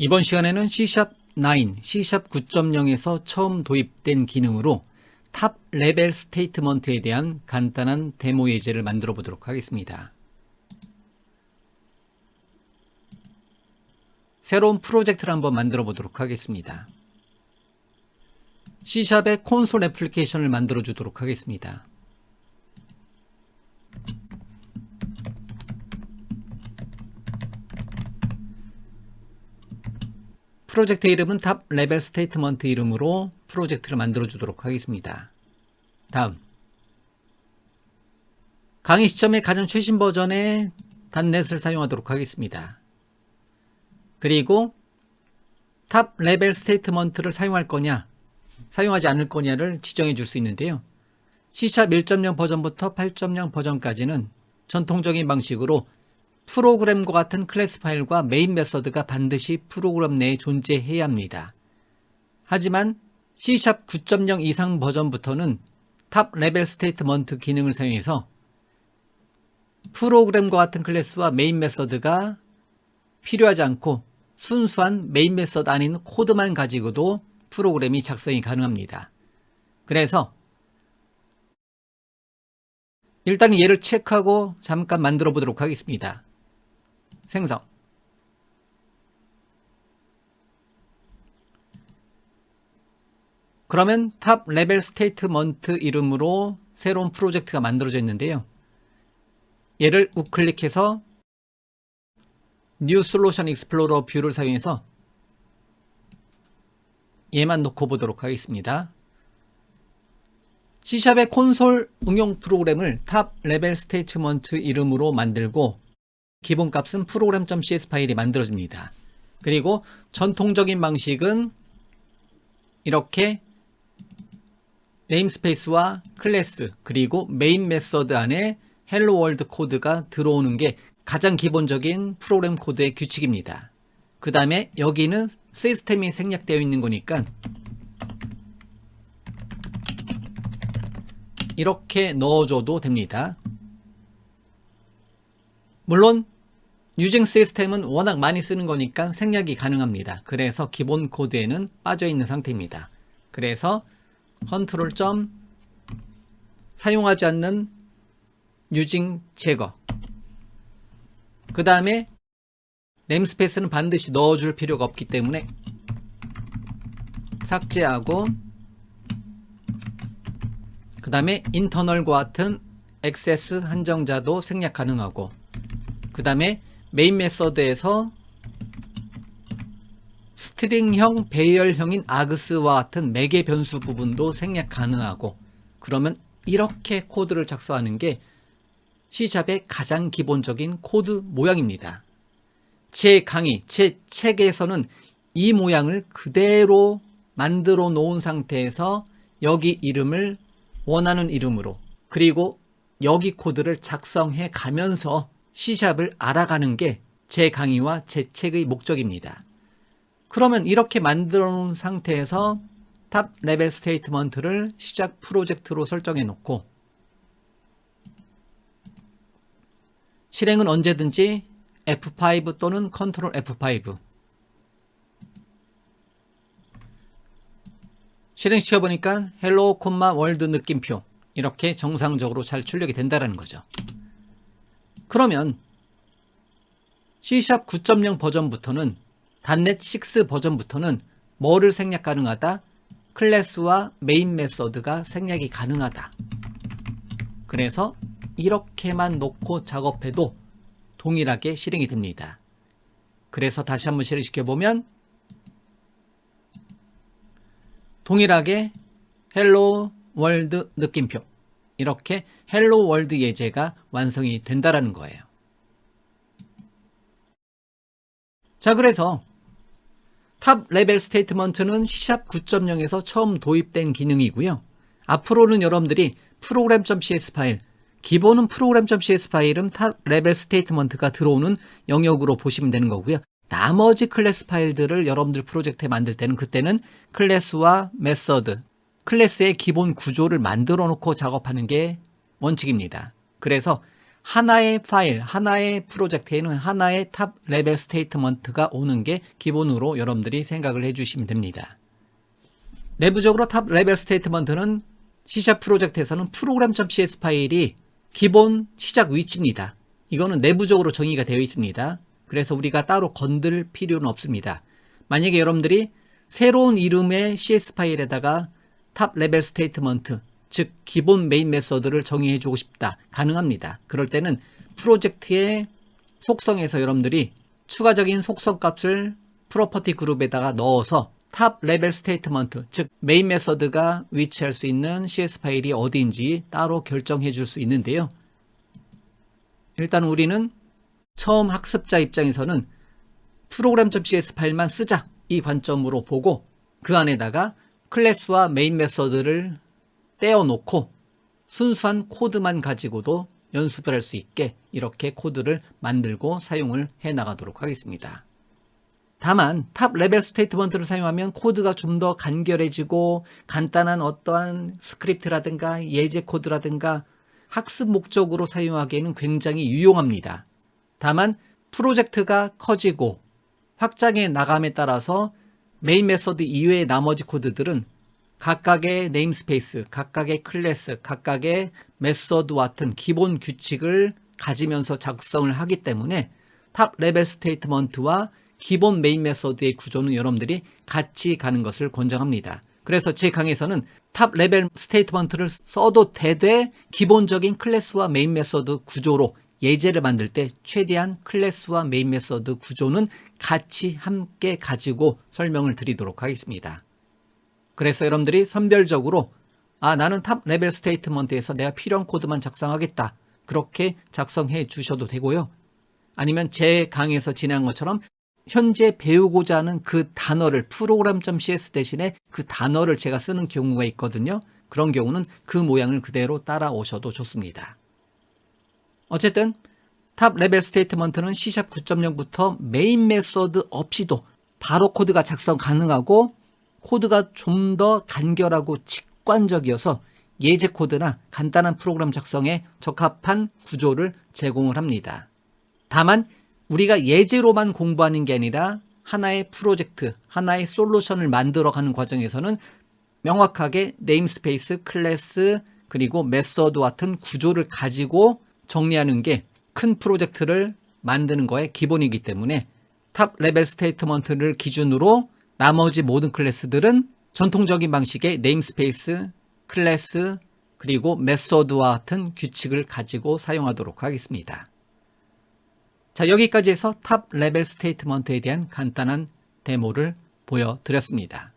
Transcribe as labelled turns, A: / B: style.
A: 이번 시간에는 C#9, C# 9.0에서 처음 도입된 기능으로 탑 레벨 스테이트먼트에 대한 간단한 데모 예제를 만들어 보도록 하겠습니다. 새로운 프로젝트를 한번 만들어 보도록 하겠습니다. C샵의 콘솔 애플리케이션을 만들어 주도록 하겠습니다. 프로젝트 이름은 탑 레벨 스테이트먼트 이름으로 프로젝트를 만들어 주도록 하겠습니다. 다음, 강의 시점의 가장 최신 버전의 단넷을 사용하도록 하겠습니다. 그리고 탑 레벨 스테이트먼트를 사용할 거냐 사용하지 않을 거냐를 지정해 줄 수 있는데요. C# 1.0 버전부터 8.0 버전까지는 전통적인 방식으로 프로그램과 같은 클래스 파일과 메인 메서드가 반드시 프로그램 내에 존재해야 합니다. 하지만 C# 9.0 이상 버전부터는 탑 레벨 스테이트먼트 기능을 사용해서 프로그램과 같은 클래스와 메인 메서드가 필요하지 않고 순수한 메인 메서드 아닌 코드만 가지고도 프로그램이 작성이 가능합니다. 그래서 일단 얘를 체크하고 잠깐 만들어 보도록 하겠습니다. 생성. 그러면 탑 레벨 스테이트먼트 이름으로 새로운 프로젝트가 만들어져 있는데요. 얘를 우클릭해서 New Solution Explorer 뷰를 사용해서 얘만 놓고 보도록 하겠습니다. C샵의 콘솔 응용 프로그램을 탑 레벨 스테이트먼트 이름으로 만들고 기본값은 program.cs 파일이 만들어집니다. 그리고 전통적인 방식은 이렇게 네임스페이스와 클래스 그리고 메인 메서드 안에 헬로 월드 코드가 들어오는 게 가장 기본적인 프로그램 코드의 규칙입니다. 그 다음에 여기는 시스템이 생략되어 있는 거니까 이렇게 넣어줘도 됩니다. 물론 유징 시스템은 워낙 많이 쓰는 거니까 생략이 가능합니다. 그래서 기본 코드에는 빠져 있는 상태입니다. 그래서 컨트롤 점 사용하지 않는 유징 제거, 그 다음에 네임스페이스는 반드시 넣어줄 필요가 없기 때문에 삭제하고, 그 다음에 인터널과 같은 액세스 한정자도 생략 가능하고, 그 다음에 메인 메서드에서 스트링형 배열형인 아그스와 같은 매개 변수 부분도 생략 가능하고, 그러면 이렇게 코드를 작성하는 게 C샵의 가장 기본적인 코드 모양입니다. 제 강의, 제 책에서는 이 모양을 그대로 만들어 놓은 상태에서 여기 이름을 원하는 이름으로, 그리고 여기 코드를 작성해 가면서 C샵을 알아가는 게 제 강의와 제 책의 목적입니다. 그러면 이렇게 만들어 놓은 상태에서 탑 레벨 스테이트먼트를 시작 프로젝트로 설정해 놓고 실행은 언제든지 F5 또는 컨트롤 F5 실행시켜 보니까 헬로 콤마 월드 느낌표 이렇게 정상적으로 잘 출력이 된다는 거죠. 그러면 C# 9.0 버전부터는 단넷 6 버전부터는 뭐를 생략 가능하다? 클래스와 메인 메서드가 생략이 가능하다. 그래서 이렇게만 놓고 작업해도 동일하게 실행이 됩니다. 그래서 다시 한번 실행시켜 보면 동일하게 헬로 월드 느낌표 이렇게 헬로 월드 예제가 완성이 된다라는 거예요. 자, 그래서 탑 레벨 스테이트먼트는 C# 9.0에서 처음 도입된 기능이고요. 앞으로는 여러분들이 program.cs 파일, 기본은 program.cs 파일은 탑 레벨 스테이트먼트가 들어오는 영역으로 보시면 되는 거고요. 나머지 클래스 파일들을 여러분들 프로젝트에 만들 때는 그때는 클래스와 메서드, 클래스의 기본 구조를 만들어 놓고 작업하는 게 원칙입니다. 그래서 하나의 파일, 하나의 프로젝트에는 하나의 탑 레벨 스테이트먼트가 오는 게 기본으로 여러분들이 생각을 해주시면 됩니다. 내부적으로 탑 레벨 스테이트먼트는 C# 프로젝트에서는 program.cs 파일이 기본 시작 위치입니다. 이거는 내부적으로 정의가 되어 있습니다. 그래서 우리가 따로 건들 필요는 없습니다. 만약에 여러분들이 새로운 이름의 CS 파일에다가 탑 레벨 스테이트먼트, 즉 기본 메인 메서드를 정의해 주고 싶다. 가능합니다. 그럴 때는 프로젝트의 속성에서 여러분들이 추가적인 속성 값을 프로퍼티 그룹에다가 넣어서 탑 레벨 스테이트먼트, 즉 메인 메서드가 위치할 수 있는 CS 파일이 어디인지 따로 결정해 줄 수 있는데요. 일단 우리는 처음 학습자 입장에서는 program.cs 파일만 쓰자 이 관점으로 보고 그 안에다가 클래스와 메인 메서드를 떼어놓고 순수한 코드만 가지고도 연습을 할 수 있게 이렇게 코드를 만들고 사용을 해 나가도록 하겠습니다. 다만 탑 레벨 스테이트먼트를 사용하면 코드가 좀 더 간결해지고 간단한 어떠한 스크립트라든가 예제 코드라든가 학습 목적으로 사용하기에는 굉장히 유용합니다. 다만 프로젝트가 커지고 확장해 나감에 따라서 메인 메서드 이외의 나머지 코드들은 각각의 네임스페이스, 각각의 클래스, 각각의 메서드와 같은 기본 규칙을 가지면서 작성을 하기 때문에 탑 레벨 스테이트먼트와 기본 메인 메서드의 구조는 여러분들이 같이 가는 것을 권장합니다. 그래서 제 강의에서는 탑 레벨 스테이트먼트를 써도 되되 기본적인 클래스와 메인 메서드 구조로 예제를 만들 때 최대한 클래스와 메인 메서드 구조는 같이 함께 가지고 설명을 드리도록 하겠습니다. 그래서 여러분들이 선별적으로 나는 탑 레벨 스테이트먼트에서 내가 필요한 코드만 작성하겠다. 그렇게 작성해 주셔도 되고요. 아니면 제 강의에서 진행한 것처럼 현재 배우고자 하는 그 단어를 program.cs 대신에 그 단어를 제가 쓰는 경우가 있거든요. 그런 경우는 그 모양을 그대로 따라오셔도 좋습니다. 어쨌든 탑 레벨 스테이트먼트는 C# 9.0부터 메인 메서드 없이도 바로 코드가 작성 가능하고 코드가 좀 더 간결하고 직관적이어서 예제 코드나 간단한 프로그램 작성에 적합한 구조를 제공을 합니다. 다만 우리가 예제로만 공부하는 게 아니라 하나의 프로젝트, 하나의 솔루션을 만들어가는 과정에서는 명확하게 네임스페이스, 클래스, 그리고 메서드 같은 구조를 가지고 정리하는 게 큰 프로젝트를 만드는 거의 기본이기 때문에 탑 레벨 스테이트먼트를 기준으로 나머지 모든 클래스들은 전통적인 방식의 네임스페이스, 클래스, 그리고 메서드와 같은 규칙을 가지고 사용하도록 하겠습니다. 자, 여기까지 해서 탑 레벨 스테이트먼트에 대한 간단한 데모를 보여드렸습니다.